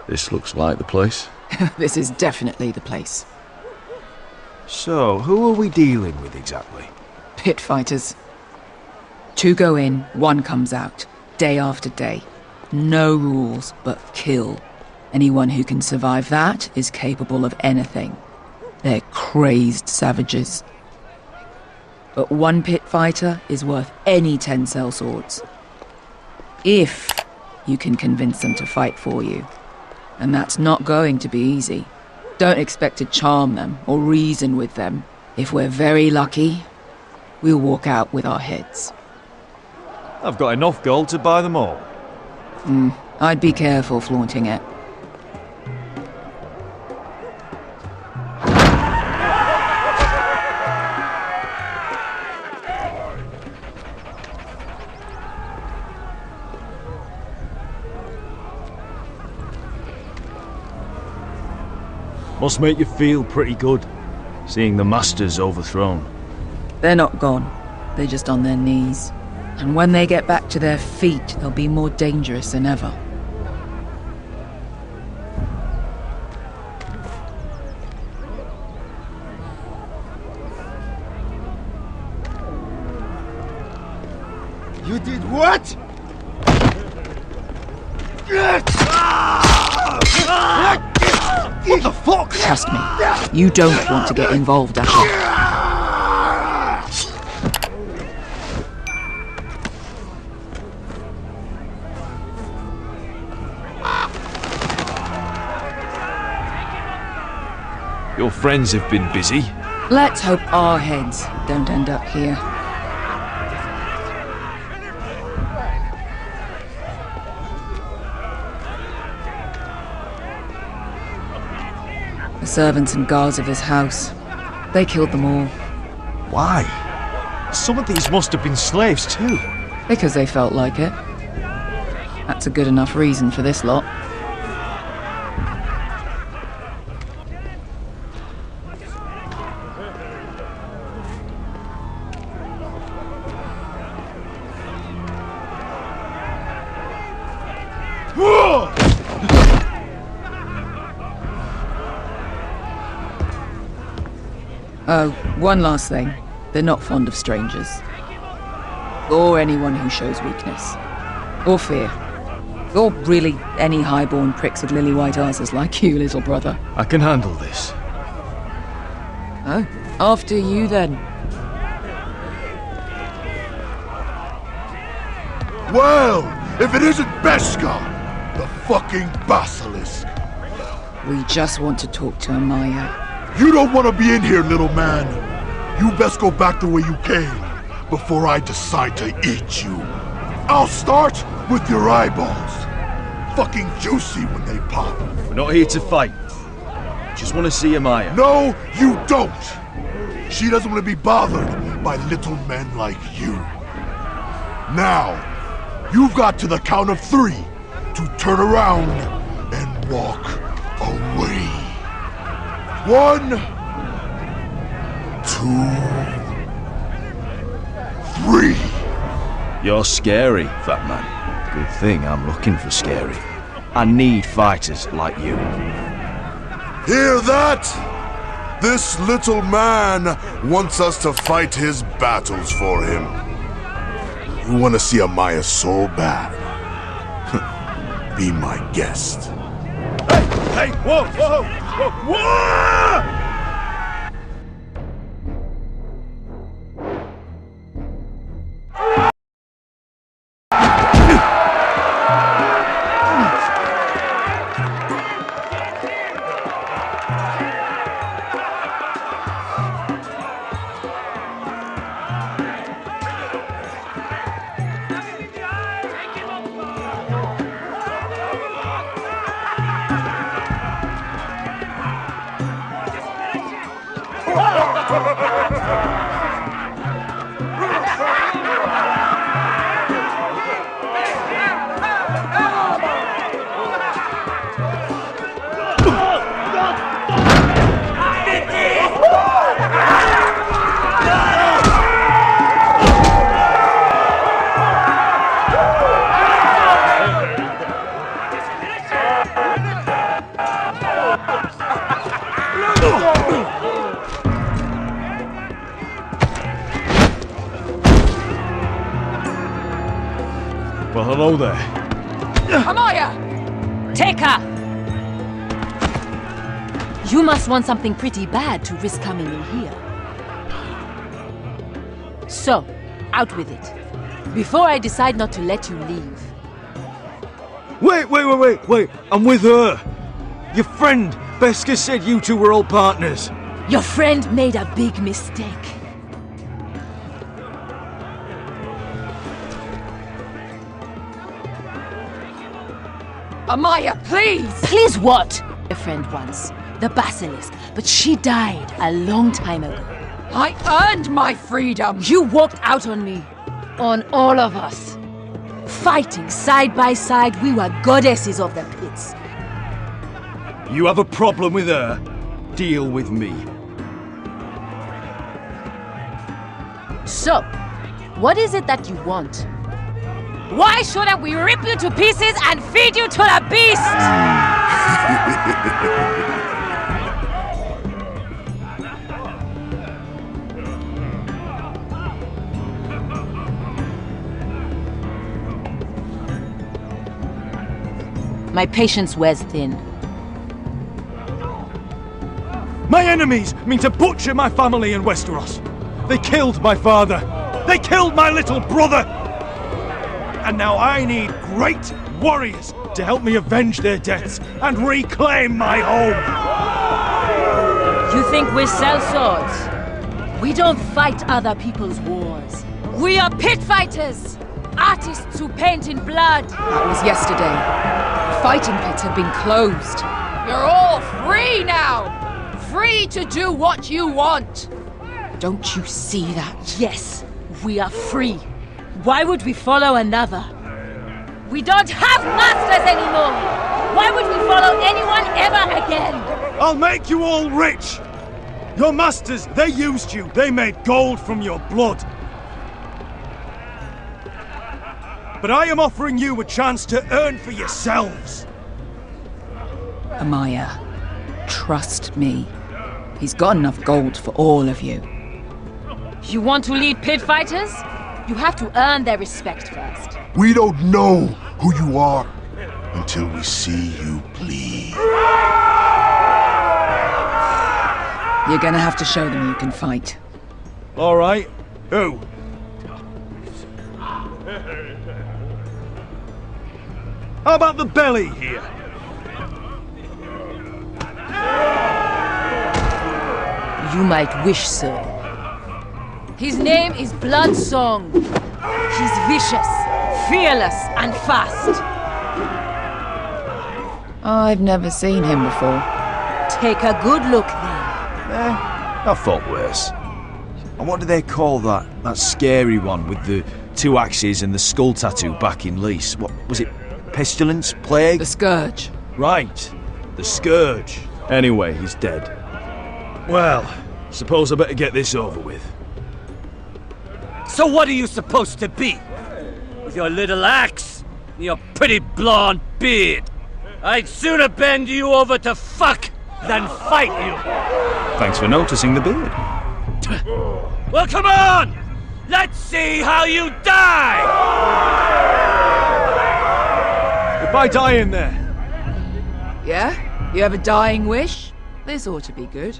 This looks like the place. This is definitely the place. So, who are we dealing with exactly? Pit fighters. 2 go in, 1 comes out. Day after day. No rules, but kill. Anyone who can survive that is capable of anything. They're crazed savages. But 1 pit fighter is worth any 10 sellswords. If you can convince them to fight for you. And that's not going to be easy. Don't expect to charm them or reason with them. If we're very lucky, we'll walk out with our heads. I've got enough gold to buy them all. I'd be careful flaunting it. Must make you feel pretty good, seeing the Masters overthrown. They're not gone. They're just on their knees. And when they get back to their feet, they'll be more dangerous than ever. You did what? What the fuck? Trust me, you don't want to get involved, Asher. Your friends have been busy. Let's hope our heads don't end up here. The servants and guards of his house. They killed them all. Why? Some of these must have been slaves too. Because they felt like it. That's a good enough reason for this lot. Oh, one last thing. They're not fond of strangers. Or anyone who shows weakness. Or fear. Or really any highborn pricks with lily-white asses like you, little brother. I can handle this. Oh, after you then. Well, if it isn't Beskar, the fucking basilisk. We just want to talk to Amaya. You don't want to be in here, little man. You best go back the way you came before I decide to eat you. I'll start with your eyeballs. Fucking juicy when they pop. We're not here to fight. Just want to see Amaya. No, you don't. She doesn't want to be bothered by little men like you. Now, you've got to the count of 3 to turn around and walk away. 1, 2, 3. You're scary, fat man. Good thing I'm looking for scary. I need fighters like you. Hear that? This little man wants us to fight his battles for him. You want to see Amaya so bad? Be my guest. Hey, whoa, whoa, whoa, whoa! Well, hello there. Amaya! Take her! You must want something pretty bad to risk coming in here. So, out with it. Before I decide not to let you leave. Wait. I'm with her. Your friend, Beska, said you two were old partners. Your friend made a big mistake. Amaya, please! Please what? A friend once, the Basilisk, but she died a long time ago. I earned my freedom! You walked out on me. On all of us. Fighting side by side, we were goddesses of the pits. You have a problem with her? Deal with me. So, what is it that you want? Why shouldn't we rip you to pieces and feed you to the beast? My patience wears thin. My enemies mean to butcher my family in Westeros. They killed my father. They killed my little brother. And now I need great warriors to help me avenge their deaths and reclaim my home. You think we sell swords? We don't fight other people's wars. We are pit fighters! Artists who paint in blood! That was yesterday. The fighting pits have been closed. You're all free now! Free to do what you want! Don't you see that? Yes, we are free. Why would we follow another? We don't have masters anymore! Why would we follow anyone ever again? I'll make you all rich! Your masters, they used you. They made gold from your blood. But I am offering you a chance to earn for yourselves. Amaya, trust me. He's got enough gold for all of you. You want to lead pit fighters? You have to earn their respect first. We don't know who you are until we see you bleed. You're gonna have to show them you can fight. All right. Who? How about the belly here? You might wish so. His name is Bloodsong. He's vicious, fearless, and fast. I've never seen him before. Take a good look then. I thought worse. And what do they call that scary one with the two axes and the skull tattoo back in Lease? What was it? Pestilence? Plague? The Scourge. Right. The Scourge. Anyway, he's dead. Well, suppose I better get this over with. So what are you supposed to be? With your little axe and your pretty blonde beard? I'd sooner bend you over to fuck than fight you. Thanks for noticing the beard. Well, come on! Let's see how you die! If I die in there, Yeah? You have a dying wish? This ought to be good.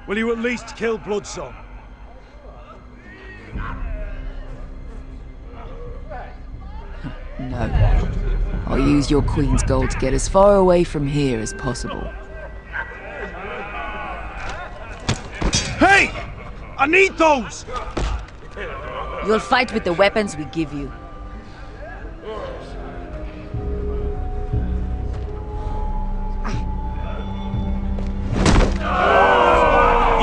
will you at least kill Bloodsong? No. I'll use your Queen's gold to get as far away from here as possible. Hey! I need those! You'll fight with the weapons we give you.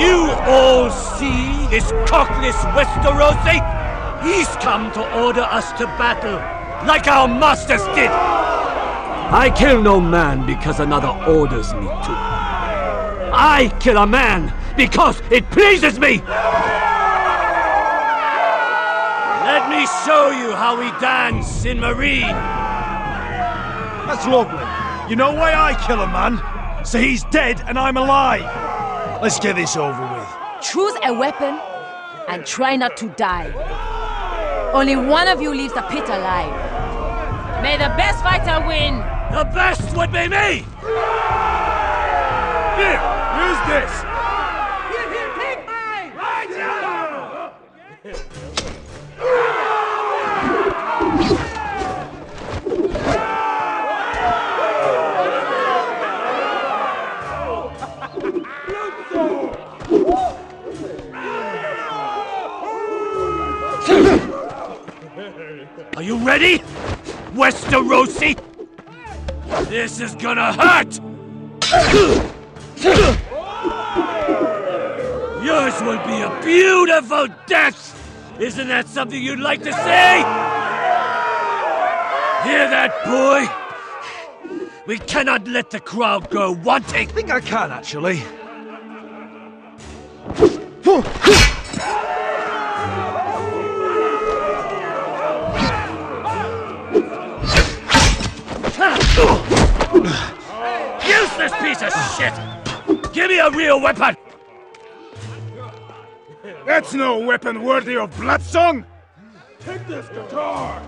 You all see this cockless Westerosi? He's come to order us to battle, like our masters did. I kill no man because another orders me to. I kill a man because it pleases me! Let me show you how we dance in Marine. That's lovely. You know why I kill a man? So he's dead and I'm alive. Let's get this over with. Choose a weapon and try not to die. Only one of you leaves the pit alive. May the best fighter win! The best would be me! Here, use this! Here, take mine! Are you ready? Westerosi? This is gonna hurt! Yours will be a beautiful death! Isn't that something you'd like to say? Hear that, boy? We cannot let the crowd go wanting! I think I can, actually. Useless piece of shit! Give me a real weapon! That's no weapon worthy of Bloodsong! Take this guitar!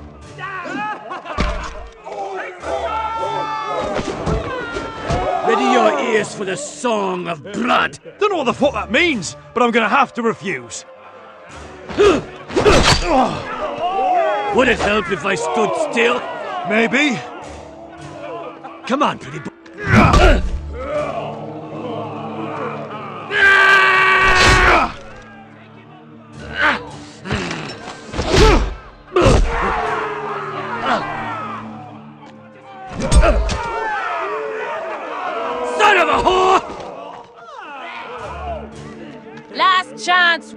Ready your ears for the song of blood! Don't know what the fuck that means, but I'm gonna have to refuse. Would it help if I stood still? Maybe. Come on, pretty boy. Son of a whore! Last chance!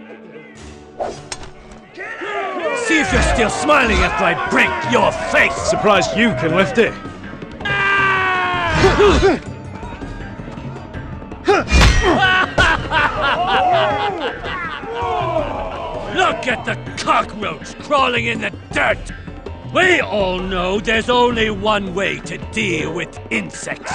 See if you're still smiling after I break your face! Surprised you can lift it. Look at the cockroach crawling in the dirt! We all know there's only one way to deal with insects.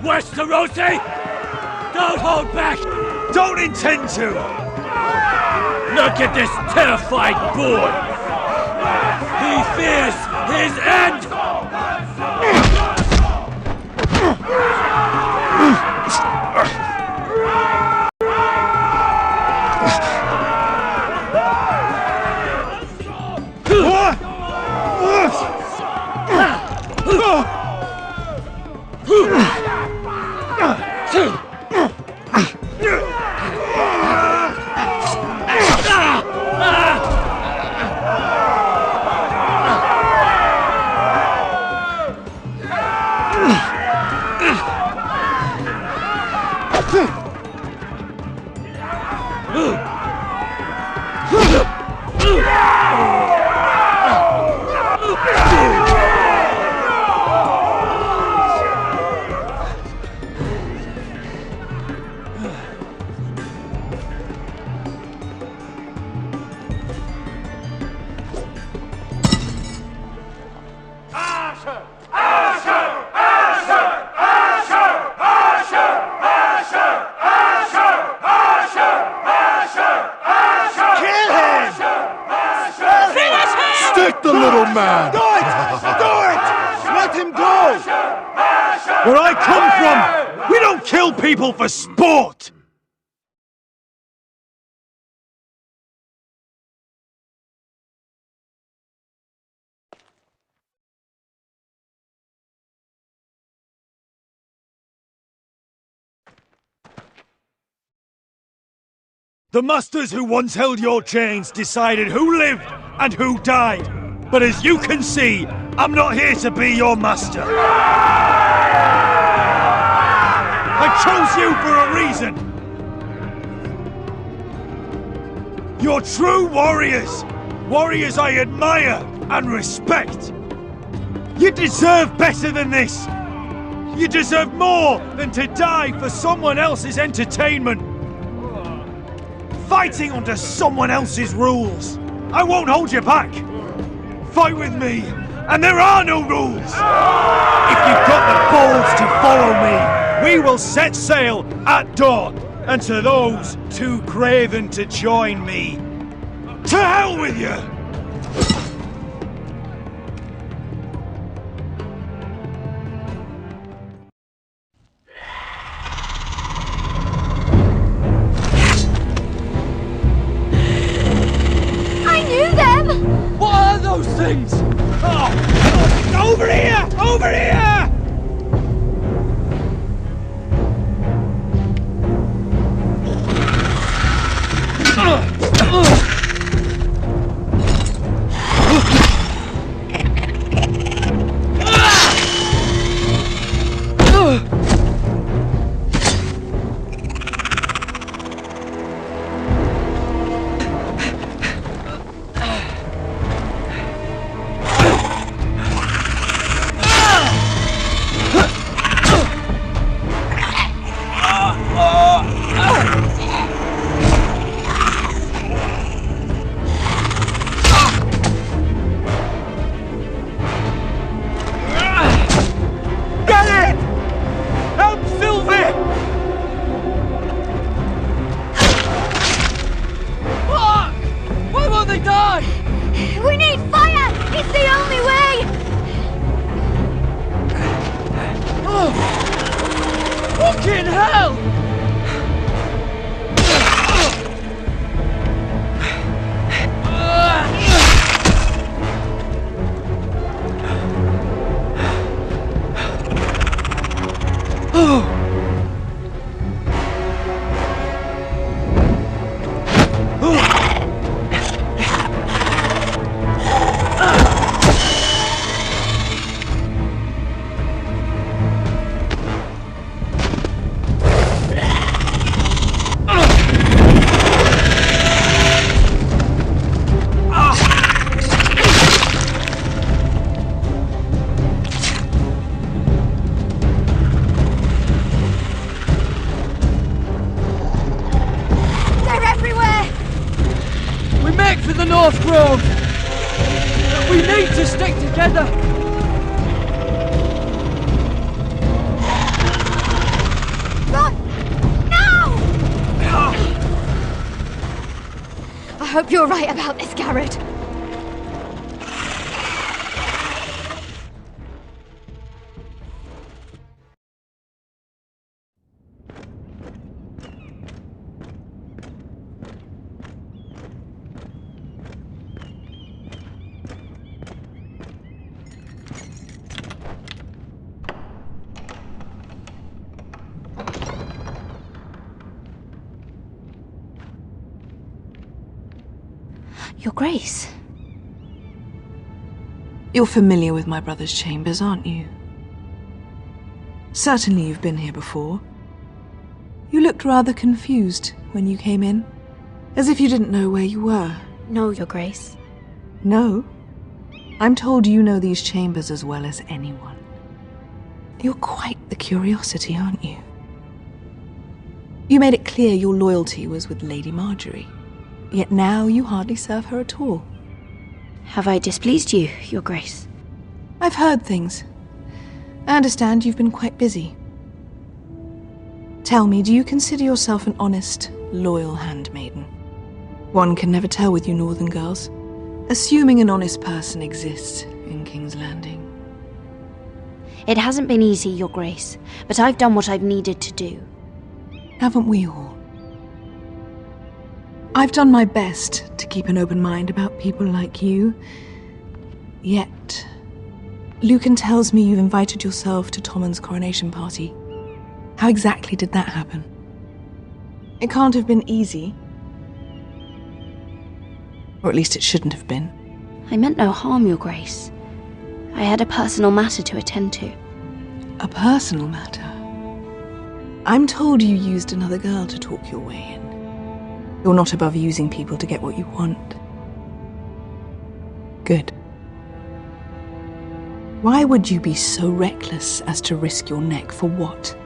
Westerosi! Don't hold back! Don't intend to! Look at this terrified boy! He fears his end! Where I come from, we don't kill people for sport! The masters who once held your chains decided who lived and who died. But as you can see, I'm not here to be your master. I chose you for a reason. You're true warriors. Warriors I admire and respect. You deserve better than this. You deserve more than to die for someone else's entertainment. Fighting under someone else's rules. I won't hold you back. Fight with me, and there are no rules. If you've got the balls to follow me, we will set sail at dawn. And to those too craven to join me, to hell with you! I knew them! What are those things? Oh! Over here! Over here! We need fire! It's the only way! Fucking hell! Make for the North Grove! We need to stick together! Run! Now! I hope you're right about this, Garrett. Your Grace. You're familiar with my brother's chambers, aren't you? Certainly you've been here before. You looked rather confused when you came in, as if you didn't know where you were. No, Your Grace. No? I'm told you know these chambers as well as anyone. You're quite the curiosity, aren't you? You made it clear your loyalty was with Lady Marjorie. Yet now you hardly serve her at all. Have I displeased you, Your Grace? I've heard things. I understand you've been quite busy. Tell me, do you consider yourself an honest, loyal handmaiden? One can never tell with you northern girls. Assuming an honest person exists in King's Landing. It hasn't been easy, Your Grace, but I've done what I've needed to do. Haven't we all? I've done my best to keep an open mind about people like you. Yet, Lucan tells me you've invited yourself to Tommen's coronation party. How exactly did that happen? It can't have been easy. Or at least it shouldn't have been. I meant no harm, Your Grace. I had a personal matter to attend to. A personal matter? I'm told you used another girl to talk your way in. You're not above using people to get what you want. Good. Why would you be so reckless as to risk your neck for what?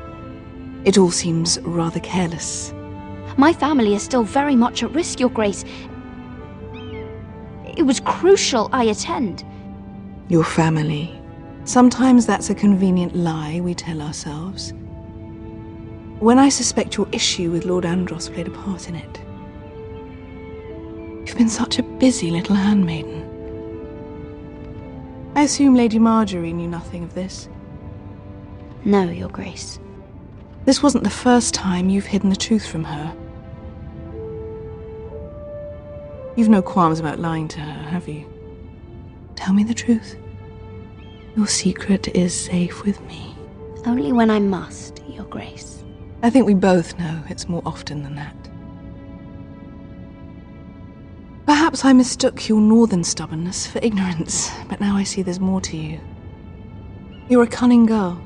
It all seems rather careless. My family is still very much at risk, Your Grace. It was crucial I attend. Your family. Sometimes that's a convenient lie we tell ourselves. When I suspect your issue with Lord Andros played a part in it. You've been such a busy little handmaiden. I assume Lady Marjorie knew nothing of this. No, Your Grace. This wasn't the first time you've hidden the truth from her. You've no qualms about lying to her, have you? Tell me the truth. Your secret is safe with me. Only when I must, Your Grace. I think we both know it's more often than that. Perhaps I mistook your northern stubbornness for ignorance, but now I see there's more to you. You're a cunning girl,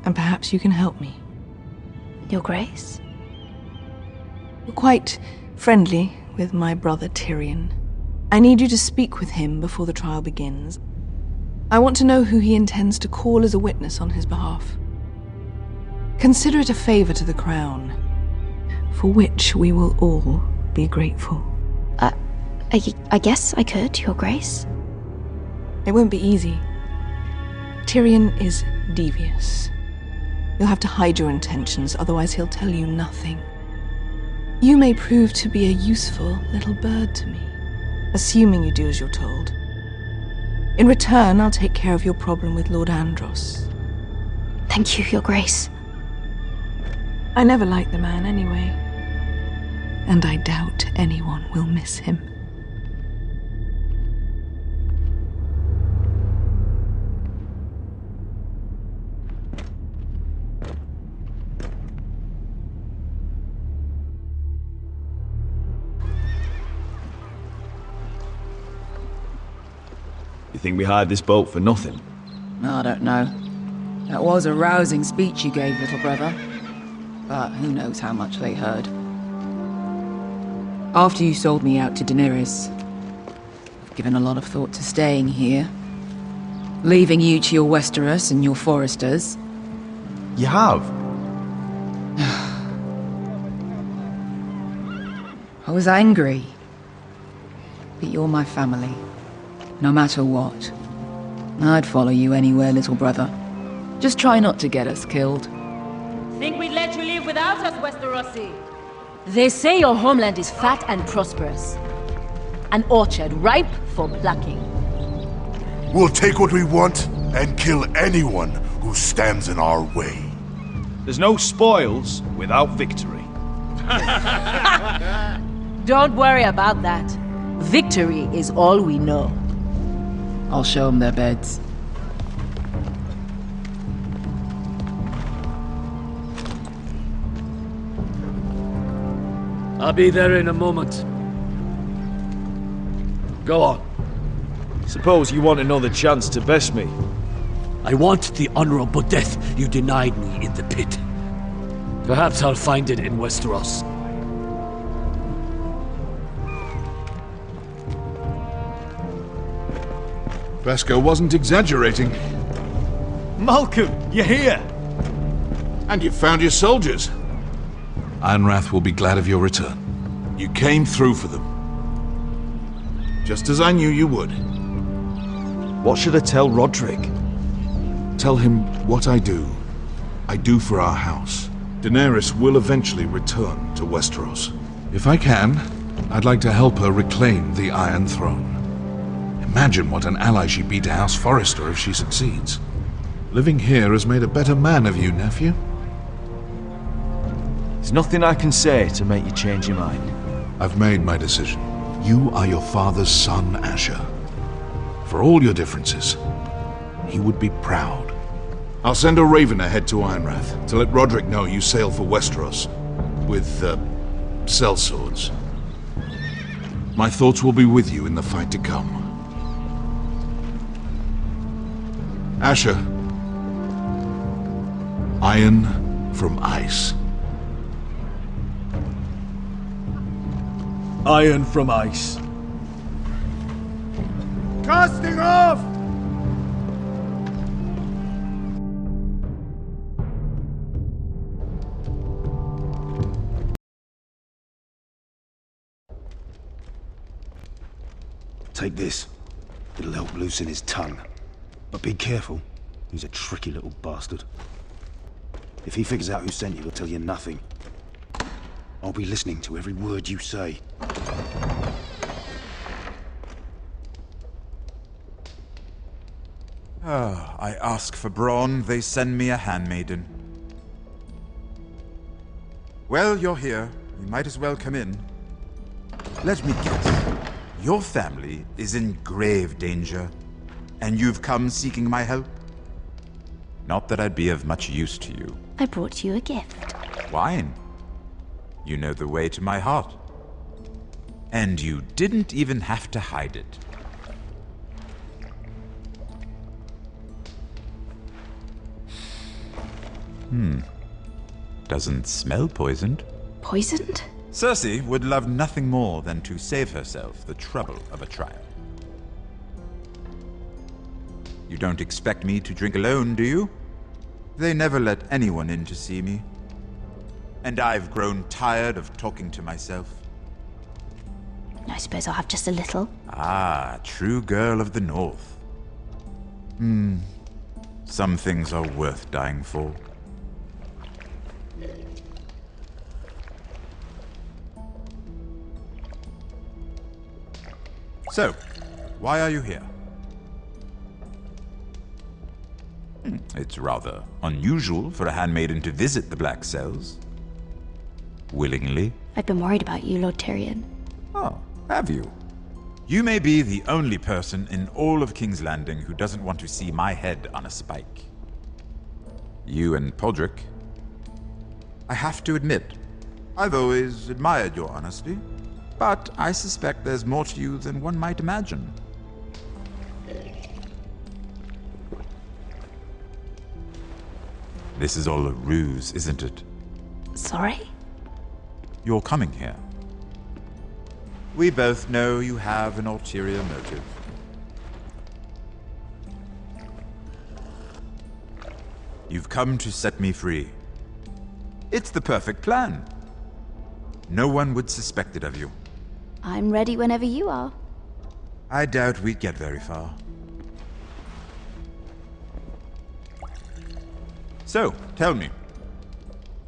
and perhaps you can help me. Your Grace? You're quite friendly with my brother Tyrion. I need you to speak with him before the trial begins. I want to know who he intends to call as a witness on his behalf. Consider it a favor to the crown, for which we will all be grateful. I guess I could, Your Grace. It won't be easy. Tyrion is devious. You'll have to hide your intentions, otherwise he'll tell you nothing. You may prove to be a useful little bird to me, assuming you do as you're told. In return, I'll take care of your problem with Lord Andros. Thank you, Your Grace. I never liked the man anyway, and I doubt anyone will miss him. You think we hired this boat for nothing? I don't know. That was a rousing speech you gave, little brother. But who knows how much they heard. After you sold me out to Daenerys, I've given a lot of thought to staying here. Leaving you to your Westeros and your Foresters. You have? I was angry. But you're my family. No matter what. I'd follow you anywhere, little brother. Just try not to get us killed. Think we'd let you leave without us, Westerosi? They say your homeland is fat and prosperous. An orchard ripe for plucking. We'll take what we want and kill anyone who stands in our way. There's no spoils without victory. Don't worry about that. Victory is all we know. I'll show them their beds. I'll be there in a moment. Go on. Suppose you want another chance to best me. I want the honorable death you denied me in the pit. Perhaps I'll find it in Westeros. Vasco wasn't exaggerating. Malcolm, you're here! And you found your soldiers. Ironrath will be glad of your return. You came through for them. Just as I knew you would. What should I tell Roderick? Tell him what I do for our house. Daenerys will eventually return to Westeros. If I can, I'd like to help her reclaim the Iron Throne. Imagine what an ally she'd be to House Forrester if she succeeds. Living here has made a better man of you, nephew. There's nothing I can say to make you change your mind. I've made my decision. You are your father's son, Asher. For all your differences, he would be proud. I'll send a raven ahead to Ironrath to let Roderick know you sail for Westeros with, sellswords. My thoughts will be with you in the fight to come. Asher. Iron from ice. Iron from ice. Casting off! Take this. It'll help loosen his tongue. But be careful. He's a tricky little bastard. If he figures out who sent you, he'll tell you nothing. I'll be listening to every word you say. I ask for brawn, they send me a handmaiden. Well, you're here. You might as well come in. Let me guess. Your family is in grave danger, and you've come seeking my help? Not that I'd be of much use to you. I brought you a gift. Wine. You know the way to my heart. And you didn't even have to hide it. Doesn't smell poisoned. Poisoned? Cersei would love nothing more than to save herself the trouble of a trial. You don't expect me to drink alone, do you? They never let anyone in to see me. And I've grown tired of talking to myself. I suppose I'll have just a little. Ah, true girl of the North. Some things are worth dying for. So, why are you here? It's rather unusual for a handmaiden to visit the Black Cells. Willingly. I've been worried about you, Lord Tyrion. Oh, have you? You may be the only person in all of King's Landing who doesn't want to see my head on a spike. You and Podrick. I have to admit, I've always admired your honesty, but I suspect there's more to you than one might imagine. This is all a ruse, isn't it? Sorry? You're coming here. We both know you have an ulterior motive. You've come to set me free. It's the perfect plan. No one would suspect it of you. I'm ready whenever you are. I doubt we'd get very far. So, tell me.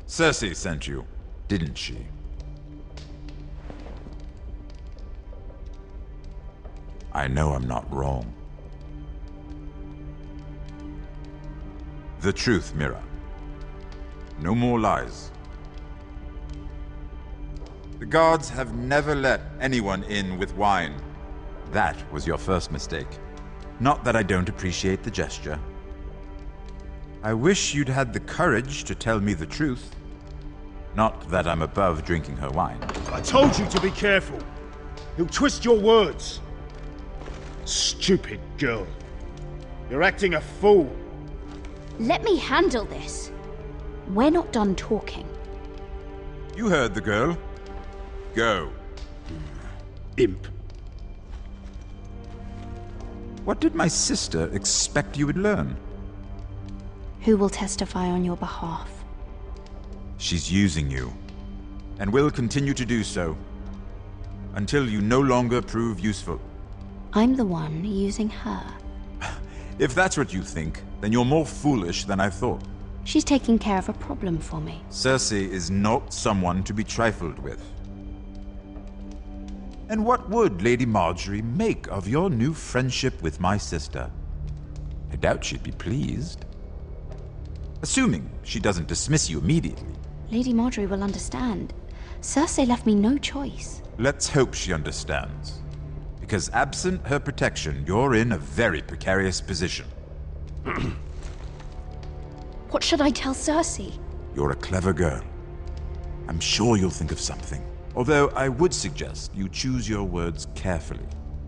Cersei sent you, didn't she? I know I'm not wrong. The truth, Mira. No more lies. The guards have never let anyone in with wine. That was your first mistake. Not that I don't appreciate the gesture. I wish you'd had the courage to tell me the truth. Not that I'm above drinking her wine. I told you to be careful. He'll twist your words. Stupid girl. You're acting a fool. Let me handle this. We're not done talking. You heard the girl. Go. Imp. What did my sister expect you would learn? Who will testify on your behalf? She's using you, and will continue to do so, until you no longer prove useful. I'm the one using her. If that's what you think, then you're more foolish than I thought. She's taking care of a problem for me. Cersei is not someone to be trifled with. And what would Lady Marjorie make of your new friendship with my sister? I doubt she'd be pleased. Assuming she doesn't dismiss you immediately. Lady Marjorie will understand. Cersei left me no choice. Let's hope she understands. Because absent her protection, you're in a very precarious position. What should I tell Cersei? You're a clever girl. I'm sure you'll think of something. Although I would suggest you choose your words carefully.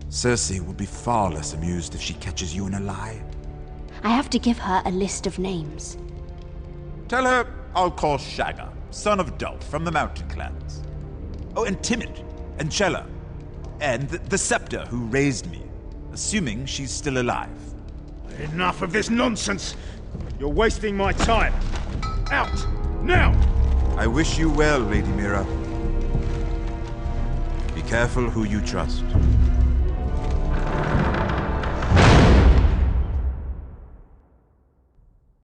Cersei will be far less amused if she catches you in a lie. I have to give her a list of names. Tell her I'll call Shagga, son of Dolph from the Mountain Clans. Oh, and Timid, and Chella, and the Scepter who raised me. assuming she's still alive. Enough of this nonsense! You're wasting my time! Out! Now! I wish you well, Lady Mira. Be careful who you trust.